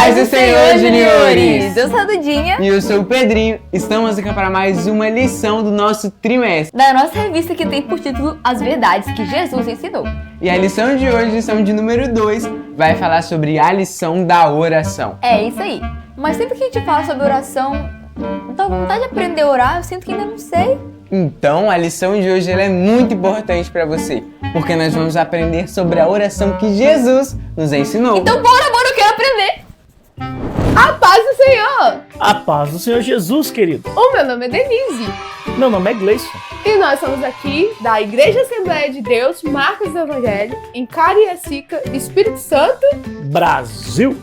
Paz do Senhor, juniores! Eu sou a Dudinha. E eu sou o Pedrinho. Estamos aqui para mais uma lição do nosso trimestre. Da nossa revista que tem por título As Verdades que Jesus Ensinou. E a lição de hoje, lição de número 2, vai falar sobre a lição da oração. É isso aí. Mas sempre que a gente fala sobre oração, eu tô com vontade de aprender a orar, eu sinto que ainda não sei. Então, a lição de hoje ela é muito importante para você, porque nós vamos aprender sobre a oração que Jesus nos ensinou. Então bora, eu quero aprender! A paz do Senhor! A paz do Senhor Jesus, querido. O meu nome é Denise. Meu nome é Gleison. E nós somos aqui da Igreja Assembleia de Deus, Marcos do Evangelho, em Cariacica, Espírito Santo, Brasil.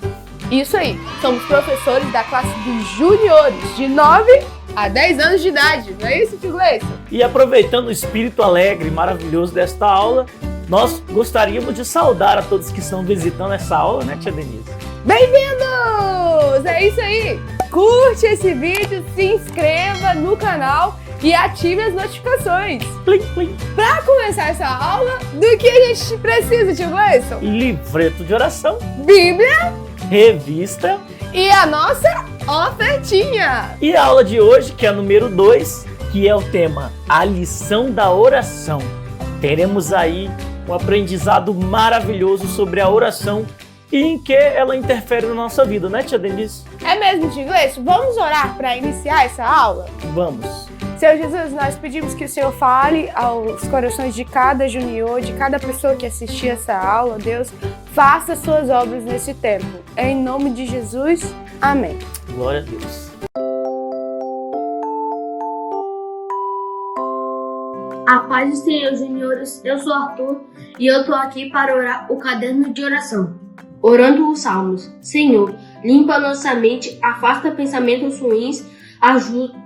Isso aí, somos professores da classe dos juniores, de 9 a 10 anos de idade, não é isso, tio Gleison? E aproveitando o espírito alegre e maravilhoso desta aula, nós gostaríamos de saudar a todos que estão visitando essa aula, né, tia Denise? Bem-vindos! É isso aí! Curte esse vídeo, se inscreva no canal e ative as notificações. Plim, plim. Para começar essa aula, do que a gente precisa, tio Gleison? Livreto de oração, Bíblia revista e a nossa ofertinha. e a aula de hoje, que é a número 2, que é o tema A Lição da Oração. Teremos aí um aprendizado maravilhoso sobre a oração e em que ela interfere na nossa vida, né, tia Denise? É mesmo, tio Gleison? Vamos orar para iniciar essa aula? Vamos. Senhor Jesus, nós pedimos que o Senhor fale aos corações de cada junior, de cada pessoa que assistir essa aula. Deus, faça suas obras nesse tempo. Em nome de Jesus, amém. Glória a Deus. A paz do Senhor, juniores. Eu sou Arthur e eu tô aqui para orar o caderno de oração. Orando os salmos. Senhor, limpa nossa mente, afasta pensamentos ruins, ajuda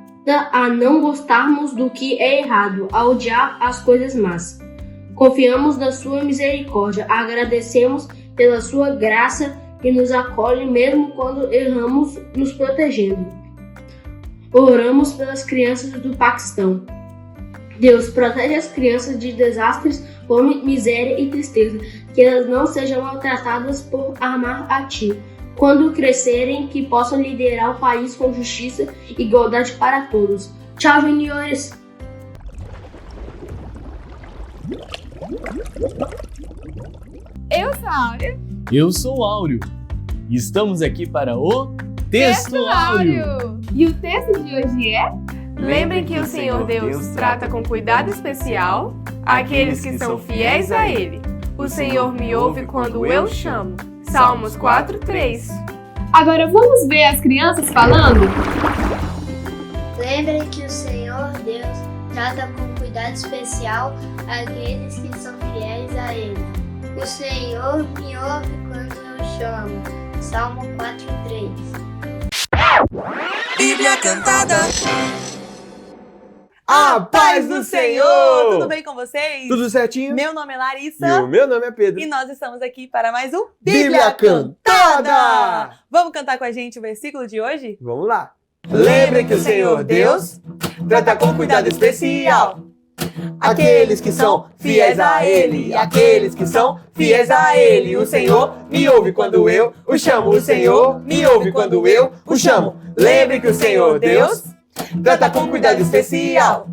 a não gostarmos do que é errado, a odiar as coisas más. Confiamos na sua misericórdia, agradecemos pela sua graça que nos acolhe mesmo quando erramos, nos protegendo. Oramos pelas crianças do Paquistão. Deus, protege as crianças de desastres, fome, miséria e tristeza, que elas não sejam maltratadas por amar a Ti. Quando crescerem, que possam liderar o país com justiça e igualdade para todos. Tchau, juniores! Eu sou a Áurea. Eu sou o Áureo e estamos aqui para o Texto Áureo. E o texto de hoje é: lembrem que o Senhor Deus trata com cuidado especial aqueles que são fiéis a Ele. O Senhor me ouve quando eu chamo. Salmos 4:3. Agora vamos ver as crianças falando? Lembrem que o Senhor Deus trata com cuidado especial aqueles que são fiéis a Ele. O Senhor me ouve quando eu chamo. Salmo 4:3. Bíblia cantada. A paz do Senhor! Tudo bem com vocês? Tudo certinho? Meu nome é Larissa. E o meu nome é Pedro. E nós estamos aqui para mais um Bíblia Cantada! Vamos cantar com a gente o versículo de hoje? Vamos lá. Lembrem que o Senhor Deus trata com cuidado especial aqueles que são fiéis a Ele, aqueles que são fiéis a Ele. O Senhor me ouve quando eu o chamo. O Senhor me ouve quando eu o chamo. Lembrem que o Senhor Deus trata com cuidado especial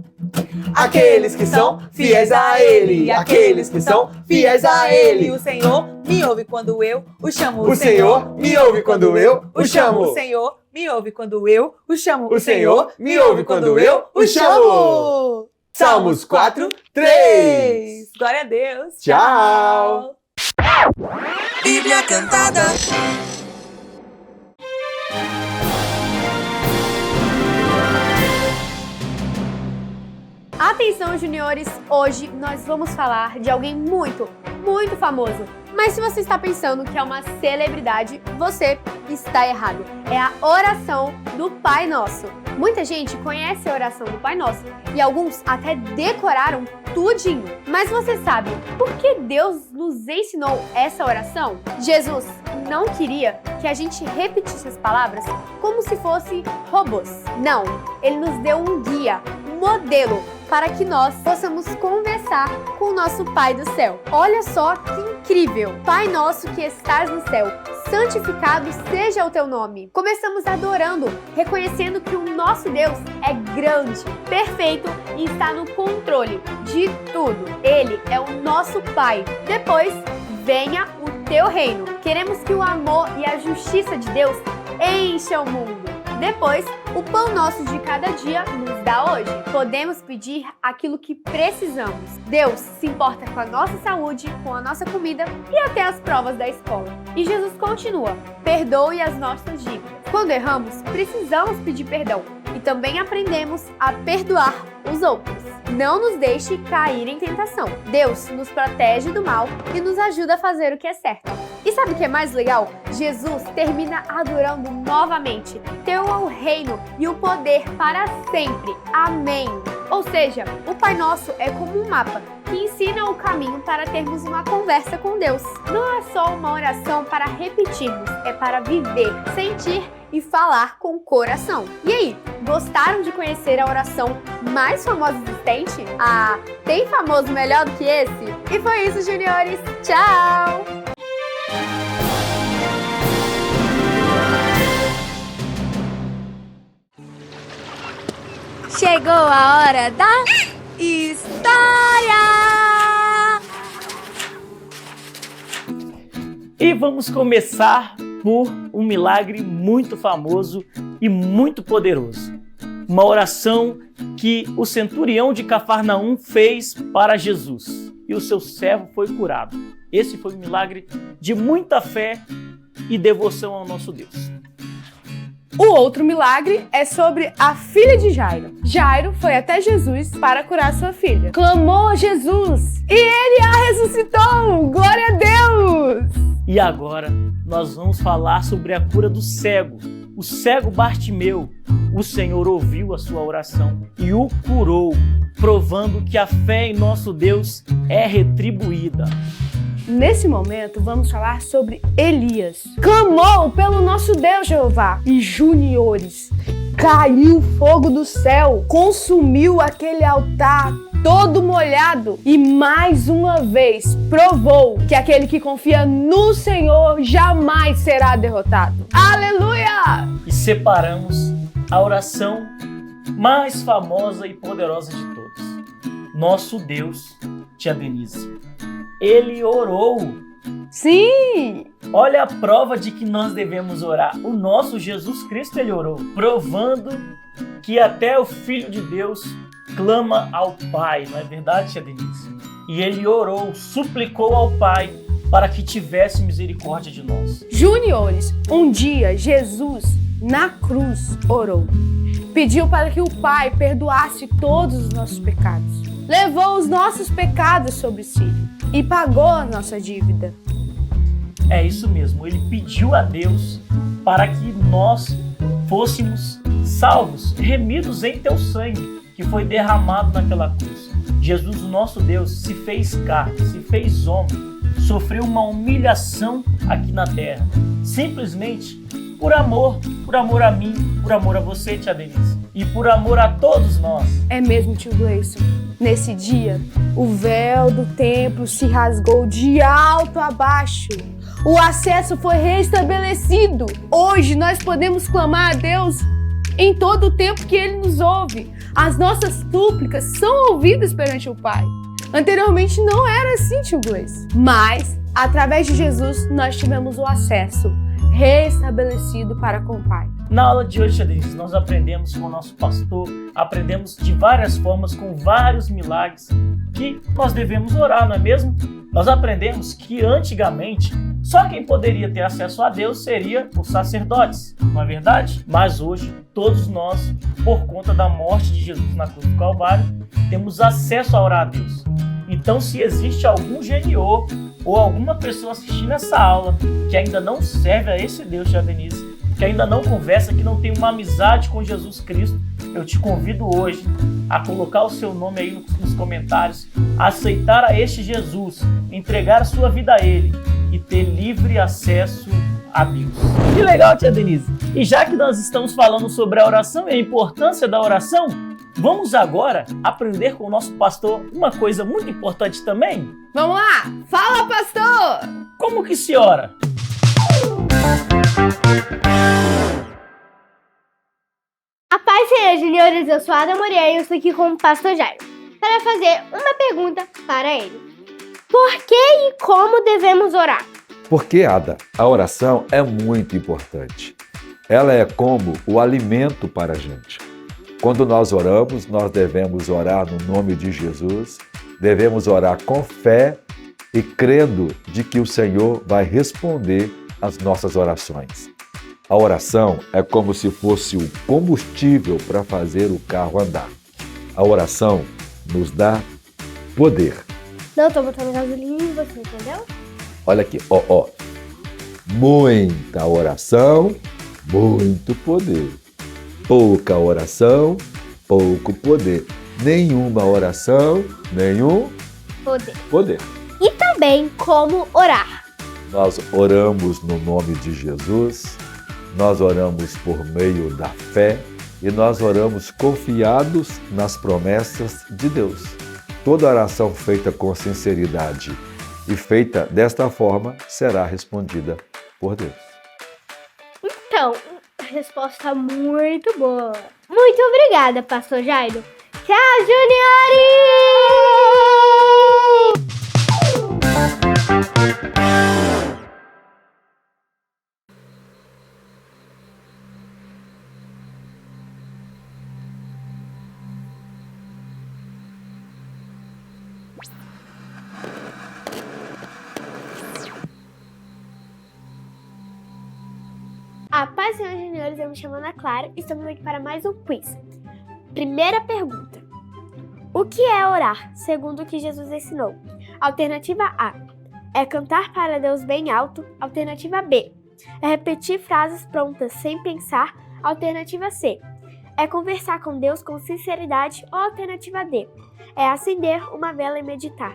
aqueles que são fiéis a Ele, aqueles que são fiéis a Ele. E o Senhor me ouve quando eu o chamo. O Senhor me ouve quando eu o chamo. O Senhor me ouve quando eu o chamo. O Senhor me ouve quando eu o chamo. Salmos 4:3. Glória a Deus. Tchau. Bíblia cantada. Atenção, juniores! Hoje nós vamos falar de alguém muito famoso. Mas se você está pensando que é uma celebridade, você está errado. É a oração do Pai Nosso. Muita gente conhece a oração do Pai Nosso e alguns até decoraram tudinho. Mas você sabe por que Deus nos ensinou essa oração? Jesus não queria que a gente repetisse as palavras como se fossem robôs. Não, Ele nos deu um guia, um modelo para que nós possamos conversar com o nosso Pai do céu. Olha só que incrível! Pai nosso que estás no céu, santificado seja o teu nome. Começamos adorando, reconhecendo que o nosso Deus é grande, perfeito e está no controle de tudo. Ele é o nosso Pai. Depois, venha o teu reino. Queremos que o amor e a justiça de Deus encham o mundo. Depois, o pão nosso de cada dia nos dá hoje. Podemos pedir aquilo que precisamos. Deus se importa com a nossa saúde, com a nossa comida e até as provas da escola. E Jesus continua: perdoe as nossas dívidas. Quando erramos, precisamos pedir perdão e também aprendemos a perdoar os outros. Não nos deixe cair em tentação. Deus nos protege do mal e nos ajuda a fazer o que é certo. E sabe o que é mais legal? Jesus termina adorando novamente. Teu é o reino e o poder para sempre. Amém. Ou seja, o Pai Nosso é como um mapa que ensina o caminho para termos uma conversa com Deus. Não é só uma oração para repetirmos, é para viver, sentir e falar com o coração. E aí, gostaram de conhecer a oração mais famosa existente? Ah, tem famoso melhor do que esse? E foi isso, juniores. Tchau! Chegou a hora da história! E vamos começar por um milagre muito famoso e muito poderoso. Uma oração que o centurião de Cafarnaum fez para Jesus e o seu servo foi curado. Esse foi um milagre de muita fé e devoção ao nosso Deus. O outro milagre é sobre a filha de Jairo. Jairo foi até Jesus para curar sua filha. Clamou a Jesus e ele a ressuscitou! Glória a Deus! E agora nós vamos falar sobre a cura do cego. O cego Bartimeu. O Senhor ouviu a sua oração e o curou, provando que a fé em nosso Deus é retribuída. Nesse momento, vamos falar sobre Elias. Clamou pelo nosso Deus Jeová. E juniores, caiu fogo do céu, consumiu aquele altar todo molhado e mais uma vez provou que aquele que confia no Senhor jamais será derrotado. Aleluia! E separamos a oração mais famosa e poderosa de todos. Nosso Deus, tia Denise. Ele orou. Sim! Olha a prova de que nós devemos orar. O nosso Jesus Cristo, ele orou, provando que até o Filho de Deus clama ao Pai. Não é verdade, tia Denise? E ele orou, suplicou ao Pai para que tivesse misericórdia de nós. Juniores, um dia Jesus, na cruz, orou. Pediu para que o Pai perdoasse todos os nossos pecados. Levou os nossos pecados sobre si e pagou a nossa dívida. É isso mesmo, ele pediu a Deus para que nós fôssemos salvos, remidos em teu sangue, que foi derramado naquela cruz. Jesus, o nosso Deus, se fez carne, se fez homem, sofreu uma humilhação aqui na terra, simplesmente por amor a mim, por amor a você, tia Denise, e por amor a todos nós. É mesmo, tio Gleison. Nesse dia, o véu do templo se rasgou de alto a baixo. O acesso foi restabelecido. Hoje nós podemos clamar a Deus em todo o tempo que Ele nos ouve. As nossas súplicas são ouvidas perante o Pai. Anteriormente não era assim, tio Gleison. Mas, através de Jesus, nós tivemos o acesso restabelecido para com o Pai. Na aula de hoje, Denise, nós aprendemos com o nosso pastor, aprendemos de várias formas, com vários milagres, que nós devemos orar, não é mesmo? Nós aprendemos que antigamente, só quem poderia ter acesso a Deus seria os sacerdotes, não é verdade? Mas hoje, todos nós, por conta da morte de Jesus na cruz do Calvário, temos acesso a orar a Deus. Então, se existe algum genior ou alguma pessoa assistindo essa aula que ainda não serve a esse Deus, tia Denise, que ainda não conversa, que não tem uma amizade com Jesus Cristo, eu te convido hoje a colocar o seu nome aí nos comentários, a aceitar a este Jesus, entregar a sua vida a Ele e ter livre acesso a Deus. Que legal, tia Denise! E já que nós estamos falando sobre a oração e a importância da oração, Vamos agora aprender com o nosso pastor uma coisa muito importante também. Vamos lá! Fala, pastor! Como que se ora? A paz, Senhor, juniores, eu sou a Ada Moreira e eu estou aqui com o pastor Jairo para fazer uma pergunta para ele. Por que e como devemos orar? Porque, Ada, a oração é muito importante. Ela é como o alimento para a gente. Quando nós oramos, nós devemos orar no nome de Jesus, devemos orar com fé e crendo de que o Senhor vai responder às nossas orações. A oração é como se fosse o combustível para fazer o carro andar. A oração nos dá poder. Não, estou botando gasolina em você, entendeu? Olha aqui, ó. Muita oração, muito poder. Pouca oração, pouco poder. Nenhuma oração, nenhum poder. E também como orar. Nós oramos no nome de Jesus, nós oramos por meio da fé e nós oramos confiados nas promessas de Deus. Toda oração feita com sinceridade e feita desta forma será respondida por Deus. Então, resposta muito boa. Muito obrigada, pastor Jairo. Tchau, juniores! A paz, senhores e senhores, eu me chamo Ana Clara e estamos aqui para mais um quiz. Primeira pergunta. O que é orar, segundo o que Jesus ensinou? Alternativa A. É cantar para Deus bem alto. Alternativa B. É repetir frases prontas sem pensar. Alternativa C. É conversar com Deus com sinceridade. Ou alternativa D. É acender uma vela e meditar.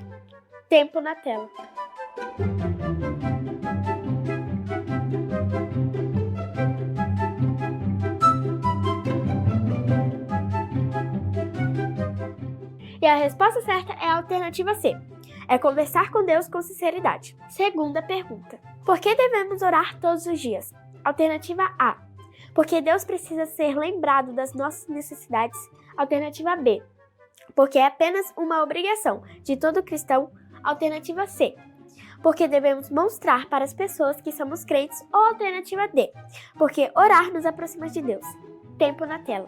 Tempo na tela. E a resposta certa é a alternativa C. É conversar com Deus com sinceridade. Segunda pergunta. Por que devemos orar todos os dias? Alternativa A. Porque Deus precisa ser lembrado das nossas necessidades. Alternativa B. Porque é apenas uma obrigação de todo cristão. Alternativa C. Porque devemos mostrar para as pessoas que somos crentes. Ou alternativa D. Porque orar nos aproxima de Deus. Tempo na tela.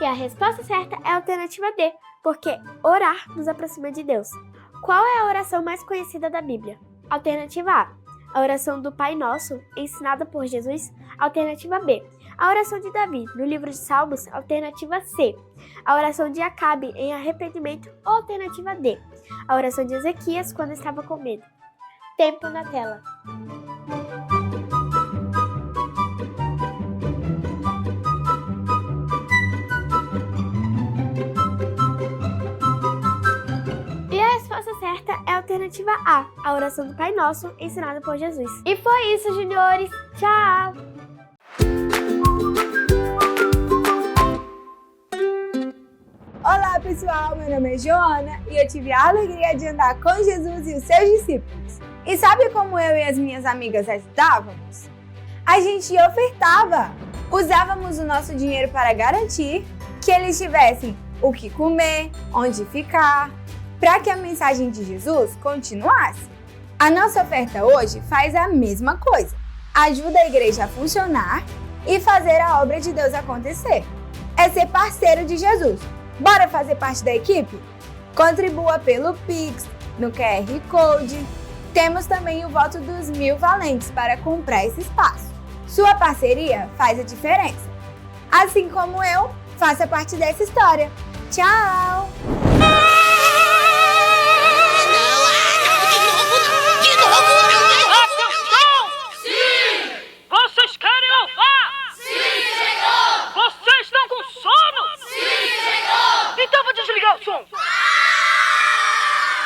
E a resposta certa é a alternativa D, porque orar nos aproxima de Deus. Qual é a oração mais conhecida da Bíblia? Alternativa A, a oração do Pai Nosso, ensinada por Jesus. Alternativa B, a oração de Davi, no livro de Salmos. Alternativa C, a oração de Acabe, em arrependimento. Ou alternativa D, a oração de Ezequias, quando estava com medo. Tempo na tela. Certa é a alternativa A, a oração do Pai Nosso, ensinada por Jesus. E foi isso, juniores. Tchau! Olá, pessoal. Meu nome é Joana e eu tive a alegria de andar com Jesus e os seus discípulos. E sabe como eu e as minhas amigas ajudávamos? A gente ofertava. Usávamos o nosso dinheiro para garantir que eles tivessem o que comer, onde ficar, para que a mensagem de Jesus continuasse. A nossa oferta hoje faz a mesma coisa. Ajuda a igreja a funcionar e fazer a obra de Deus acontecer. É ser parceiro de Jesus. Bora fazer parte da equipe? Contribua pelo Pix, no QR Code. Temos também o voto dos 1000 valentes para comprar esse espaço. Sua parceria faz a diferença. Assim como eu, faça parte dessa história. Tchau! Vocês querem louvar? Sim, Senhor! Vocês estão com sono? Sim, Senhor! Então vou desligar o som.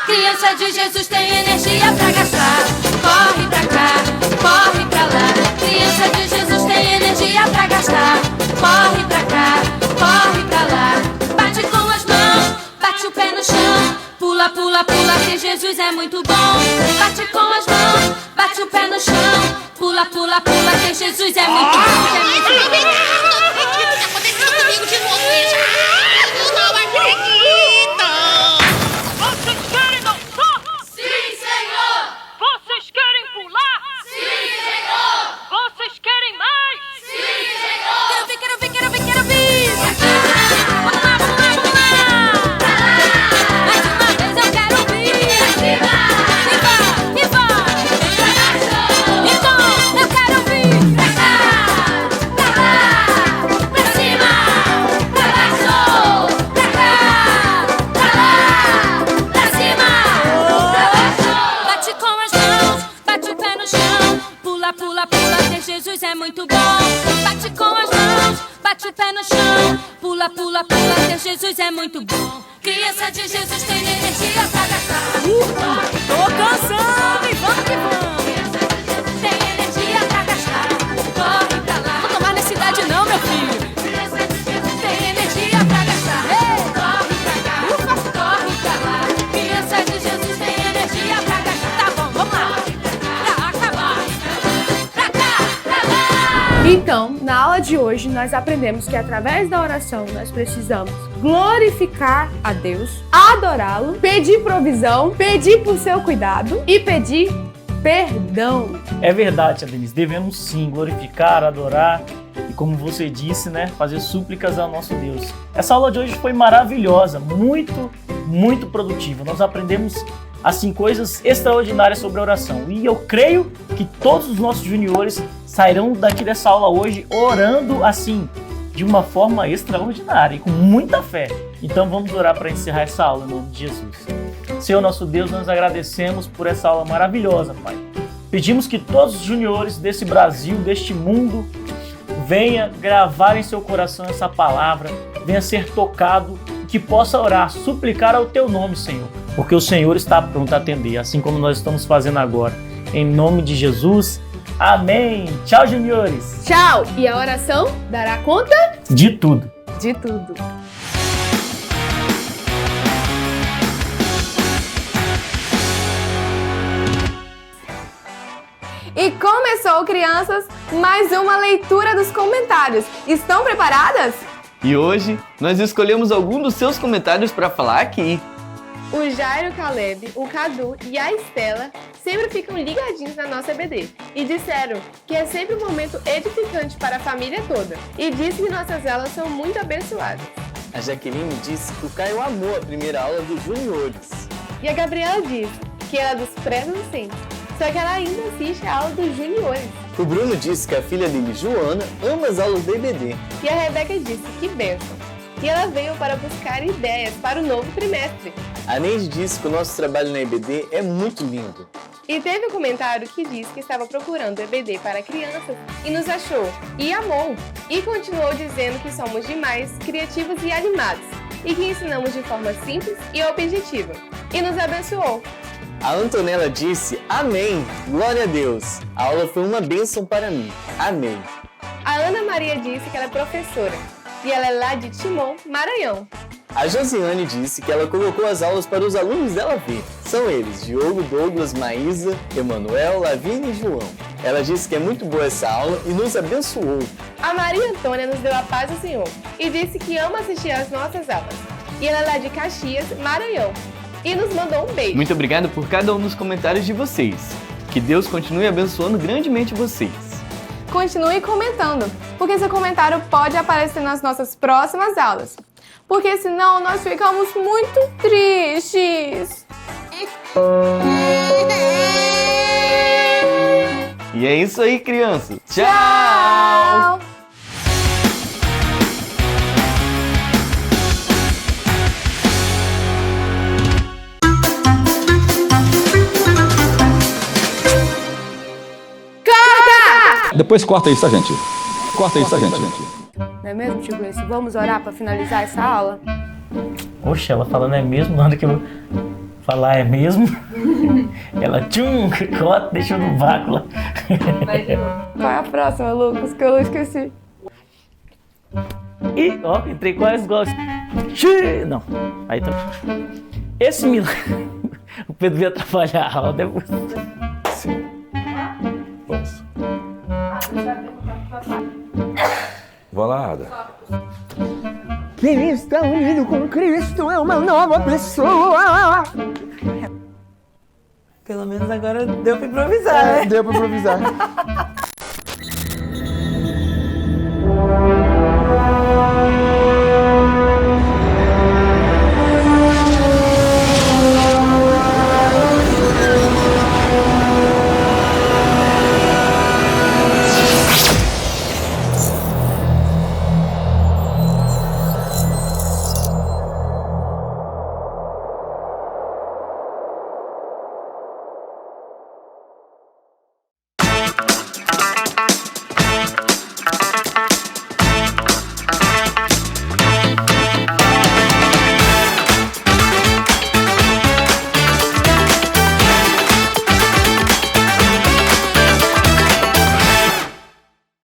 Criança de Jesus tem energia pra gastar. Corre pra cá, corre pra lá. Criança de Jesus tem energia pra gastar. Corre pra cá, corre pra lá. Bate com as mãos, bate o pé no chão. Pula, pula, pula, que Jesus é muito bom. Bate com as mãos, bate o pé no chão. Pula, pula, pula, que Jesus é muito bom. Tá acontecendo comigo de novo, gente. Eu não acredito. Vocês querem dançar? Sim, Senhor. Vocês querem pular? Sim, Senhor. Vocês querem mais? Sim, Senhor. Quero ver, quero ver, quero ver, quero ver. Vamos lá, vamos lá, vamos lá. Mais uma vez eu quero ouvir. Viva, viva, viva. Então eu quero ouvir. Pra cá, pra lá, pra cima, pra baixo, pra cá, pra lá, pra cima, pra baixo. Bate com as mãos, bate o pé no chão. Pula, pula, pula, que Jesus é muito bom. Bate com as mãos, bate o pé no chão. Pula, pula, pula, que Jesus é muito bom. Criança de Jesus tem energia pra gastar. Tô cansando e vamos que vamos. Criança de Jesus tem energia pra gastar. Corre pra lá. Não tô mais na cidade não, meu filho. Criança de Jesus tem energia pra gastar. Corre pra cá, corre pra lá. Criança de Jesus tem energia pra gastar. Tá bom, vamos lá. Pra acabar. Pra cá, pra lá. Então, na aula de hoje, nós aprendemos que através da oração nós precisamos glorificar a Deus, adorá-lo, pedir provisão, pedir por seu cuidado e pedir perdão. É verdade, Tia Denise, devemos sim glorificar, adorar e, como você disse, né, fazer súplicas ao nosso Deus. Essa aula de hoje foi maravilhosa, muito, muito produtiva. Nós aprendemos assim coisas extraordinárias sobre a oração e eu creio que todos os nossos juniores sairão daqui dessa aula hoje orando assim, de uma forma extraordinária e com muita fé. Então vamos orar para encerrar essa aula em nome de Jesus. Senhor nosso Deus, nós agradecemos por essa aula maravilhosa, Pai. Pedimos que todos os juniores desse Brasil, deste mundo, venha gravar em seu coração essa palavra, venha ser tocado, que possa orar, suplicar ao Teu nome, Senhor, porque o Senhor está pronto a atender, assim como nós estamos fazendo agora. Em nome de Jesus, amém. Tchau, juniores. Tchau. E a oração dará conta De tudo. de tudo. E começou, crianças, mais uma leitura dos comentários. Estão preparadas? E hoje nós escolhemos alguns dos seus comentários para falar aqui. O Jairo, o Caleb, o Cadu e a Estela sempre ficam ligadinhos na nossa EBD e disseram que é sempre um momento edificante para a família toda e disse que nossas aulas são muito abençoadas. A Jaqueline disse que o Caio amou a primeira aula dos juniores. E a Gabriela disse que ela é dos pré-adolescentes, só que ela ainda assiste a aula dos juniores. O Bruno disse que a filha dele, Joana, ama as aulas da EBD. E a Rebeca disse que bênção. E ela veio para buscar ideias para o novo trimestre. A Neide disse que o nosso trabalho na EBD é muito lindo. E teve um comentário que disse que estava procurando EBD para crianças e nos achou e amou. E continuou dizendo que somos demais, criativos e animados. E que ensinamos de forma simples e objetiva. E nos abençoou. A Antonella disse, amém, glória a Deus. A aula foi uma bênção para mim, amém. A Ana Maria disse que ela é professora. E ela é lá de Timon, Maranhão. A Josiane disse que ela colocou as aulas para os alunos dela ver. São eles, Diogo, Douglas, Maísa, Emanuel, Lavínia e João. Ela disse que é muito boa essa aula e nos abençoou. A Maria Antônia nos deu a paz do Senhor e disse que ama assistir às nossas aulas. E ela é lá de Caxias, Maranhão. E nos mandou um beijo. Muito obrigado por cada um dos comentários de vocês. Que Deus continue abençoando grandemente vocês. Continue comentando, porque seu comentário pode aparecer nas nossas próximas aulas. Porque senão nós ficamos muito tristes. E é isso aí, crianças. Tchau! Depois corta isso, tá, gente? Corta isso, tá, gente? Não é mesmo, tio Gleice? Vamos orar para finalizar essa aula? Oxe, ela falando é mesmo, nada que eu... Falar é mesmo? Ela deixou no vácuo lá. Qual é a próxima, Lucas? Que eu esqueci. E, ó, entrei quase igual. Não, aí tá. Esse milagre. O Pedro veio atrapalhar a roda. Sim. Vamos. Vamos lá, Ada. Quem está unido com Cristo é uma nova pessoa. Pelo menos agora deu pra improvisar, né? Deu pra improvisar.